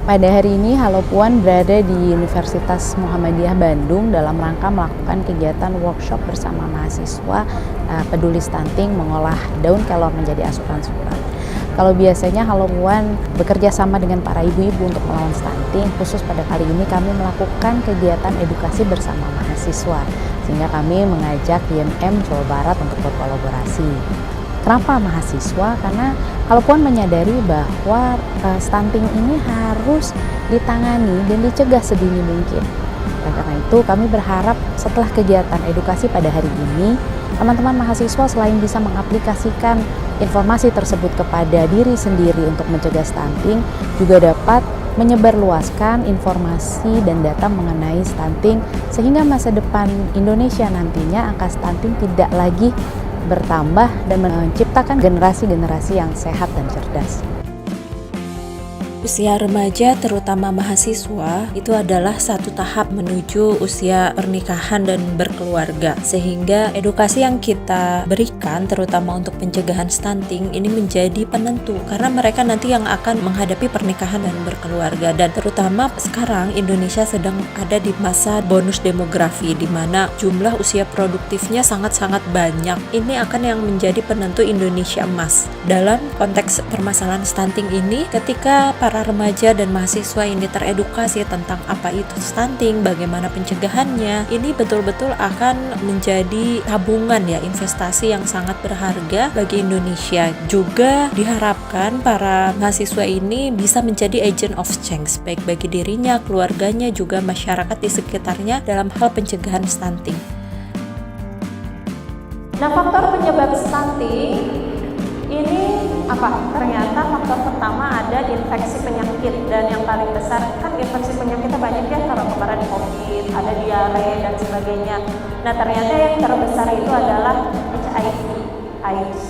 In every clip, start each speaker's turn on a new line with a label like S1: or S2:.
S1: Pada hari ini Halo Puan berada di Universitas Muhammadiyah Bandung dalam rangka melakukan kegiatan workshop bersama mahasiswa peduli stunting mengolah daun kelor menjadi asupan surat. Kalau biasanya Halo Puan bekerja sama dengan para ibu-ibu untuk melawan stunting, khusus pada kali ini kami melakukan kegiatan edukasi bersama mahasiswa, sehingga kami mengajak IMM Jawa Barat untuk berkolaborasi. Kenapa mahasiswa? Karena Halo Puan menyadari bahwa stunting ini harus ditangani dan dicegah sedini mungkin. Dan karena itu kami berharap setelah kegiatan edukasi pada hari ini, teman-teman mahasiswa selain bisa mengaplikasikan informasi tersebut kepada diri sendiri untuk mencegah stunting, juga dapat menyebarluaskan informasi dan data mengenai stunting sehingga masa depan Indonesia nantinya angka stunting tidak lagi bertambah dan menciptakan generasi-generasi yang sehat dan cerdas.
S2: Usia remaja, terutama mahasiswa, itu adalah satu tahap menuju usia pernikahan dan berkeluarga. Sehingga edukasi yang kita berikan, terutama untuk pencegahan stunting, ini menjadi penentu. Karena mereka nanti yang akan menghadapi pernikahan dan berkeluarga. Dan terutama sekarang Indonesia sedang ada di masa bonus demografi, di mana jumlah usia produktifnya sangat-sangat banyak. Ini akan yang menjadi penentu Indonesia emas. Dalam konteks permasalahan stunting ini, ketika para remaja dan mahasiswa ini teredukasi tentang apa itu stunting, bagaimana pencegahannya, ini betul-betul akan menjadi tabungan ya, investasi yang sangat berharga bagi Indonesia. Juga diharapkan para mahasiswa ini bisa menjadi agent of change, baik bagi dirinya, keluarganya, juga masyarakat di sekitarnya dalam hal pencegahan stunting.
S3: Nah, faktor penyebab stunting ini apa? Ternyata faktor pertama ada infeksi penyakit, dan yang paling besar kan infeksi penyakitnya banyak ya, kalau kemarin COVID, ada diare dan sebagainya. Nah, ternyata yang terbesar itu adalah HIV, AIDS.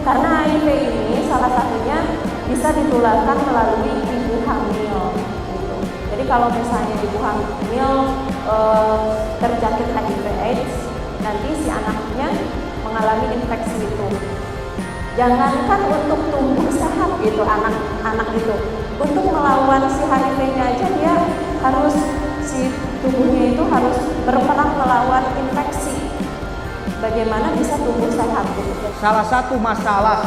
S3: Karena HIV ini salah satunya bisa ditularkan melalui ibu hamil. Gitu. Jadi kalau misalnya ibu hamil terjangkit HIV AIDS, nanti si anaknya mengalami infeksi itu. Jangankan untuk tumbuh sehat gitu anak-anak itu, untuk melawan si HIV-nya aja dia harus, si tubuhnya itu harus berperang melawan infeksi. Bagaimana bisa tumbuh sehat gitu?
S4: Salah satu masalah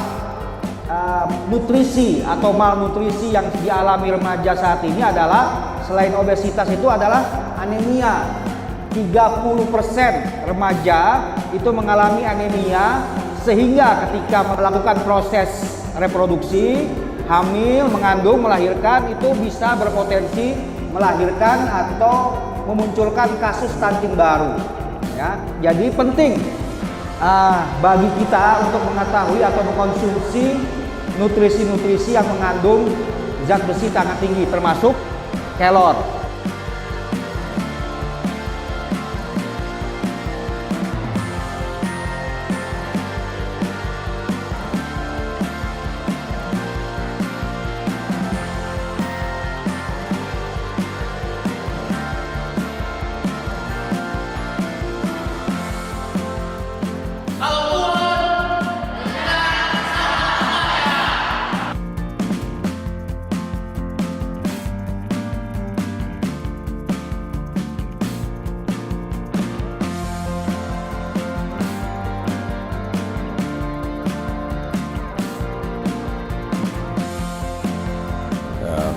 S4: nutrisi atau malnutrisi yang dialami remaja saat ini adalah, selain obesitas itu adalah anemia. 30% remaja itu mengalami anemia, sehingga ketika melakukan proses reproduksi, hamil, mengandung, melahirkan, itu bisa berpotensi melahirkan atau memunculkan kasus stunting baru. Ya, jadi penting bagi kita untuk mengetahui atau mengkonsumsi nutrisi-nutrisi yang mengandung zat besi sangat tinggi, termasuk kelor.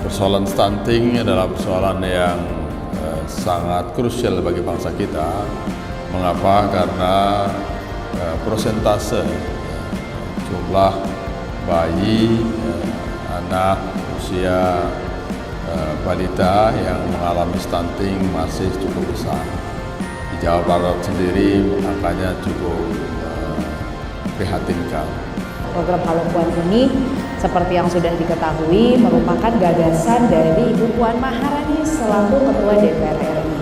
S5: Persoalan stunting adalah persoalan yang sangat krusial bagi bangsa kita. Mengapa? Karena persentase jumlah bayi, anak usia balita yang mengalami stunting masih cukup besar. Di Jawa Barat sendiri angkanya cukup prihatinkan.
S1: Program Halo Puan ini seperti yang sudah diketahui merupakan gagasan dari Ibu Puan Maharani selaku Ketua DPR RI.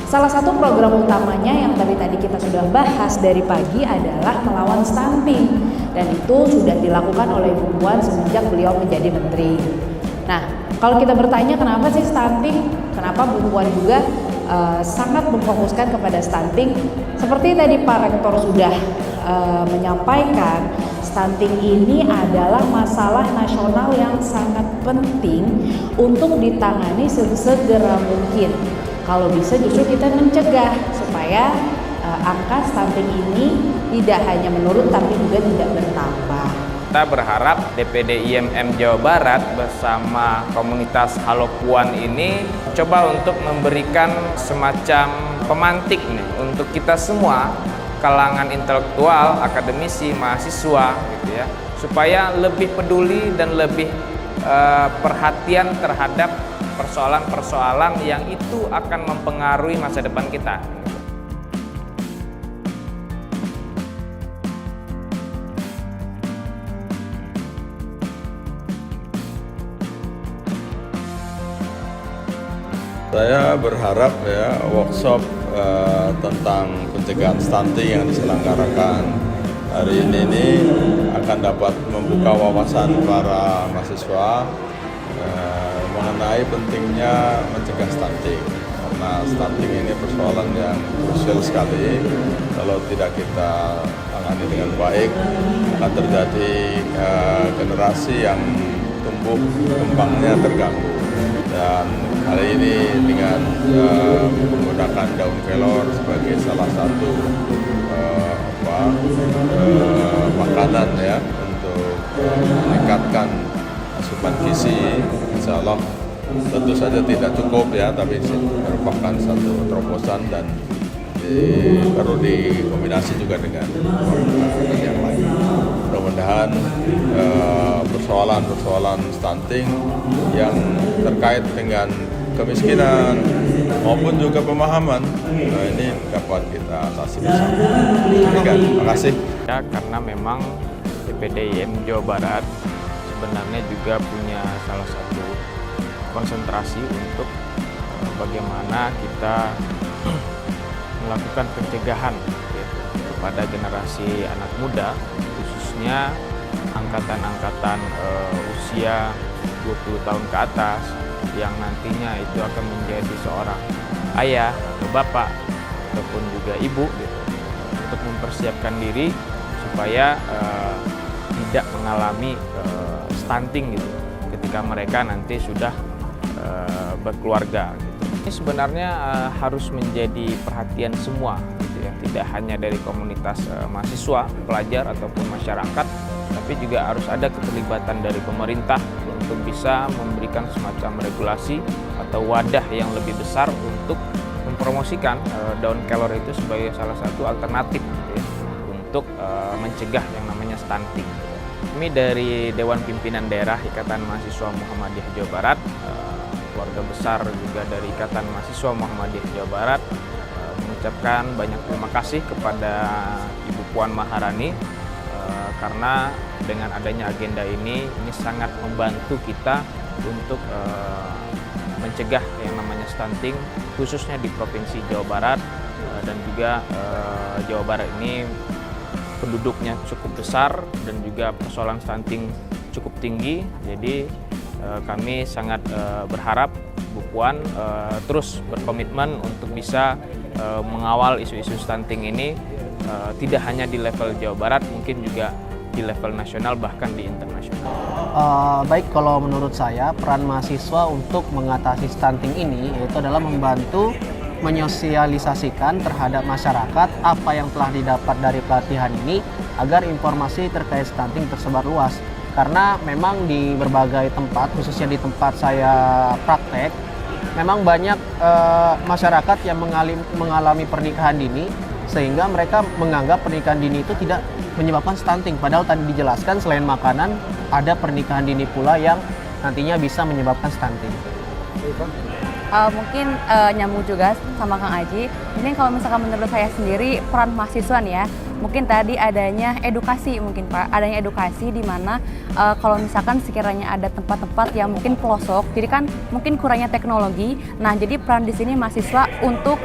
S1: Salah satu program utamanya yang tadi kita sudah bahas dari pagi adalah melawan stunting, dan itu sudah dilakukan oleh Ibu Puan semenjak beliau menjadi menteri. Nah, kalau kita bertanya kenapa sih stunting, kenapa Bu Puan juga sangat memfokuskan kepada stunting, seperti tadi Pak Rektor sudah menyampaikan, Stunting ini adalah masalah nasional yang sangat penting untuk ditangani sesegera mungkin. Kalau bisa justru kita mencegah supaya angka stunting ini tidak hanya menurun tapi juga tidak bertambah.
S6: Kita berharap DPD IMM Jawa Barat bersama komunitas Halo Puan ini coba untuk memberikan semacam pemantik nih untuk kita semua, kalangan intelektual, akademisi, mahasiswa gitu ya, supaya lebih peduli dan lebih perhatian terhadap persoalan-persoalan yang itu akan mempengaruhi masa depan kita.
S5: Saya berharap ya workshop tentang pencegahan stunting yang diselenggarakan hari ini akan dapat membuka wawasan para mahasiswa mengenai pentingnya mencegah stunting, karena stunting ini persoalan yang krusial sekali. Kalau tidak kita tangani dengan baik akan terjadi generasi yang tumbuh kembangnya terganggu. Dan hari ini dengan menggunakan daun kelor sebagai salah satu makanan ya untuk meningkatkan asupan gizi, insya Allah tentu saja tidak cukup ya, tapi merupakan satu terobosan dan perlu dikombinasi juga dengan makanan yang lain. Mudah-mudahan persoalan-persoalan stunting yang terkait dengan kemiskinan maupun juga pemahaman ini dapat kita atasi bersama. Terima kasih.
S6: Ya, karena memang DPD IMM Jawa Barat sebenarnya juga punya salah satu konsentrasi untuk bagaimana kita melakukan pencegahan gitu, kepada generasi anak muda, khususnya angkatan-angkatan usia 20 tahun ke atas yang nantinya itu akan menjadi seorang ayah atau bapak ataupun juga ibu gitu, untuk mempersiapkan diri supaya tidak mengalami stunting gitu ketika mereka nanti sudah berkeluarga gitu. Ini sebenarnya harus menjadi perhatian semua gitu ya, tidak hanya dari komunitas mahasiswa, pelajar ataupun masyarakat, tapi juga harus ada keterlibatan dari pemerintah untuk bisa memberikan semacam regulasi atau wadah yang lebih besar untuk mempromosikan daun kelor itu sebagai salah satu alternatif gitu ya, untuk mencegah yang namanya stunting. Kami dari Dewan Pimpinan Daerah Ikatan Mahasiswa Muhammadiyah Jawa Barat, keluarga besar juga dari Ikatan Mahasiswa Muhammadiyah Jawa Barat, mengucapkan banyak terima kasih kepada Ibu Puan Maharani karena dengan adanya agenda ini sangat membantu kita untuk mencegah yang namanya stunting khususnya di Provinsi Jawa Barat, dan juga Jawa Barat ini penduduknya cukup besar dan juga persoalan stunting cukup tinggi. Jadi kami sangat berharap Bu Puan terus berkomitmen untuk bisa mengawal isu-isu stunting ini, tidak hanya di level Jawa Barat, mungkin juga di level nasional bahkan di internasional.
S7: Baik, kalau menurut saya peran mahasiswa untuk mengatasi stunting ini yaitu adalah membantu menyosialisasikan terhadap masyarakat apa yang telah didapat dari pelatihan ini agar informasi terkait stunting tersebar luas. Karena memang di berbagai tempat, khususnya di tempat saya praktek, memang banyak masyarakat yang mengalami pernikahan dini, sehingga mereka menganggap pernikahan dini itu tidak menyebabkan stunting. Padahal tadi dijelaskan selain makanan, ada pernikahan dini pula yang nantinya bisa menyebabkan stunting.
S8: Mungkin nyambung juga sama Kang Aji. Mungkin kalau misalkan menurut saya sendiri peran mahasiswa nih ya, mungkin tadi adanya edukasi mungkin Pak, adanya edukasi di mana kalau misalkan sekiranya ada tempat-tempat yang mungkin pelosok, jadi kan mungkin kurangnya teknologi. Nah, jadi peran di sini mahasiswa untuk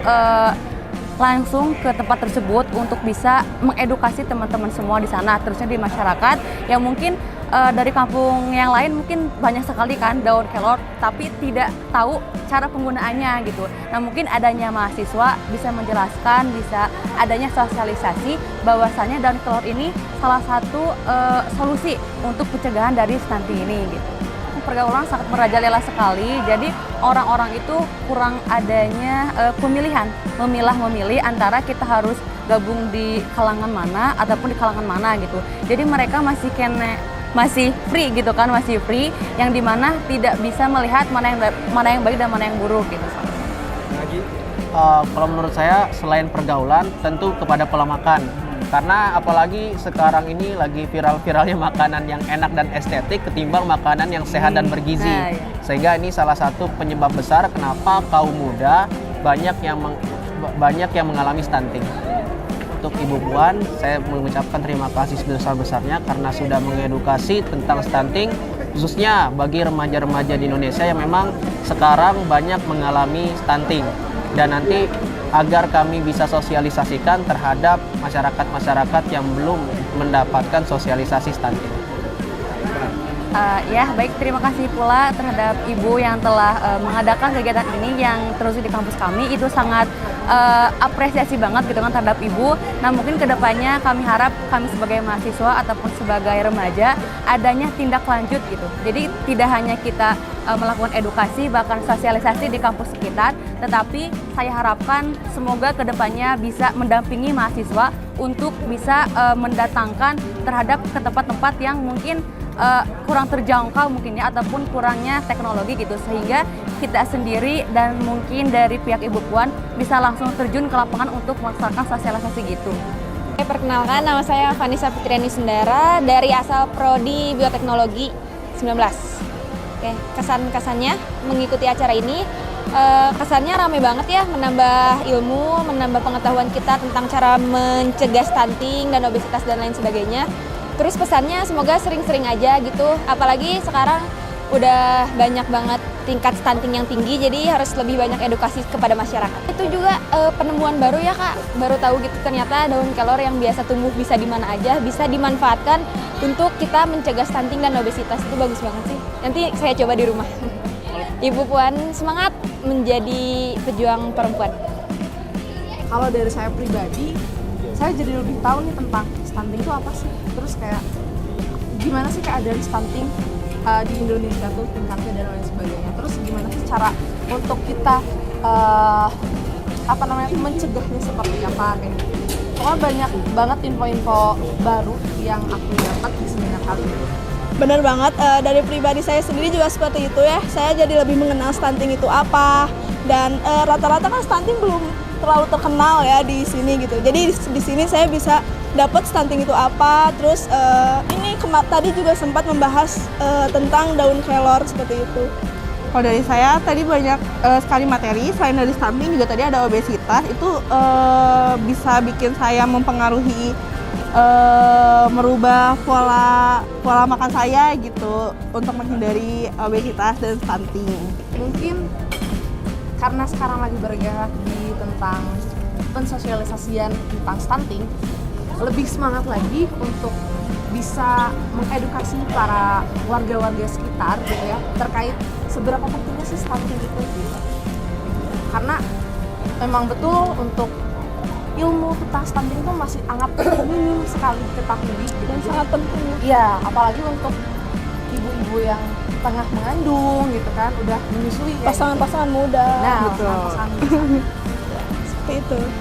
S8: langsung ke tempat tersebut untuk bisa mengedukasi teman-teman semua di sana, terusnya di masyarakat yang mungkin dari kampung yang lain mungkin banyak sekali kan daun kelor, tapi tidak tahu cara penggunaannya gitu. Nah mungkin adanya mahasiswa bisa menjelaskan, bisa adanya sosialisasi bahwasannya daun kelor ini salah satu solusi untuk pencegahan dari stunting ini gitu. Pergaulan sangat merajalela sekali, jadi orang-orang itu kurang adanya pemilihan, memilah-memilih antara kita harus gabung di kalangan mana ataupun di kalangan mana gitu. Jadi mereka masih free gitu kan, masih free, yang dimana tidak bisa melihat mana yang baik dan mana yang buruk gitu.
S7: Kalau menurut saya selain pergaulan tentu kepada pola makan. Karena apalagi sekarang ini lagi viral-viralnya makanan yang enak dan estetik ketimbang makanan yang sehat dan bergizi.
S8: Nah, iya.
S7: Sehingga ini salah satu penyebab besar kenapa kaum muda banyak yang mengalami stunting. Untuk Ibu Puan, saya mengucapkan terima kasih sebesar-besarnya karena sudah mengedukasi tentang stunting, khususnya bagi remaja-remaja di Indonesia yang memang sekarang banyak mengalami stunting. Dan nanti agar kami bisa sosialisasikan terhadap masyarakat-masyarakat yang belum mendapatkan sosialisasi stunting.
S8: Ya baik, terima kasih pula terhadap Ibu yang telah mengadakan kegiatan ini yang terus di kampus kami. Itu sangat apresiasi banget gitu kan terhadap Ibu. Nah mungkin kedepannya kami harap kami sebagai mahasiswa ataupun sebagai remaja adanya tindak lanjut gitu. Jadi tidak hanya kita melakukan edukasi bahkan sosialisasi di kampus sekitar, tetapi saya harapkan semoga kedepannya bisa mendampingi mahasiswa untuk bisa mendatangkan terhadap ke tempat-tempat yang mungkin kurang terjangkau mungkin ya, ataupun kurangnya teknologi gitu, sehingga kita sendiri dan mungkin dari pihak Ibu Puan bisa langsung terjun ke lapangan untuk melaksanakan sosialisasi gitu.
S9: Perkenalkan, nama saya Vanessa Fitriani Sundara dari asal Prodi Bioteknologi 19. Oke, kesan-kesannya mengikuti acara ini, kesannya rame banget ya, menambah ilmu, menambah pengetahuan kita tentang cara mencegah stunting dan obesitas dan lain sebagainya. Terus pesannya semoga sering-sering aja gitu, apalagi sekarang udah banyak banget tingkat stunting yang tinggi, jadi harus lebih banyak edukasi kepada masyarakat. Itu juga penemuan baru ya Kak, baru tahu gitu ternyata daun kelor yang biasa tumbuh bisa di mana aja, bisa dimanfaatkan untuk kita mencegah stunting dan obesitas. Itu bagus banget sih, nanti saya coba di rumah. Ibu Puan semangat menjadi pejuang perempuan.
S10: Kalau dari saya pribadi, saya jadi lebih tahu nih tentang stunting itu apa sih, terus kayak gimana sih keadaan stunting di Indonesia tuh tingkatnya dan lain sebagainya, terus gimana sih cara untuk kita mencegahnya seperti apa kayak gitu. Pokoknya banyak banget info-info baru yang aku dapat di seminar kali ini.
S11: Benar banget, dari pribadi saya sendiri juga seperti itu ya, saya jadi lebih mengenal stunting itu apa, dan rata-rata kan stunting belum terlalu terkenal ya di sini gitu. Jadi di sini saya bisa dapat stunting itu apa. Terus ini tadi juga sempat membahas tentang daun kelor seperti itu.
S12: Kalau dari saya tadi banyak sekali materi. Selain dari stunting juga tadi ada obesitas. Itu bisa bikin saya mempengaruhi merubah pola makan saya gitu untuk menghindari obesitas dan stunting.
S10: Mungkin karena sekarang lagi bergerak di tentang pensosialisasian tentang stunting, lebih semangat lagi untuk bisa mengedukasi para warga-warga sekitar gitu ya, terkait seberapa pentingnya sih stunting itu gitu. Karena memang betul untuk ilmu tentang stunting itu masih sangat minim sekali diketahui gitu.
S11: Dan sangat penting.
S10: Iya, apalagi untuk ibu-ibu yang tengah mengandung gitu kan, udah menyusui ya.
S11: Pasangan-pasangan muda.
S10: Nah,
S11: betul.
S10: pasangan muda.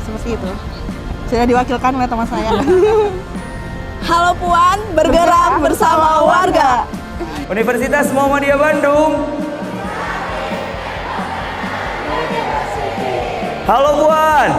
S12: Seperti itu. Sudah diwakilkan oleh teman saya.
S11: Halo Puan, bergerak bersama warga.
S13: Universitas Muhammadiyah Bandung. Halo Puan.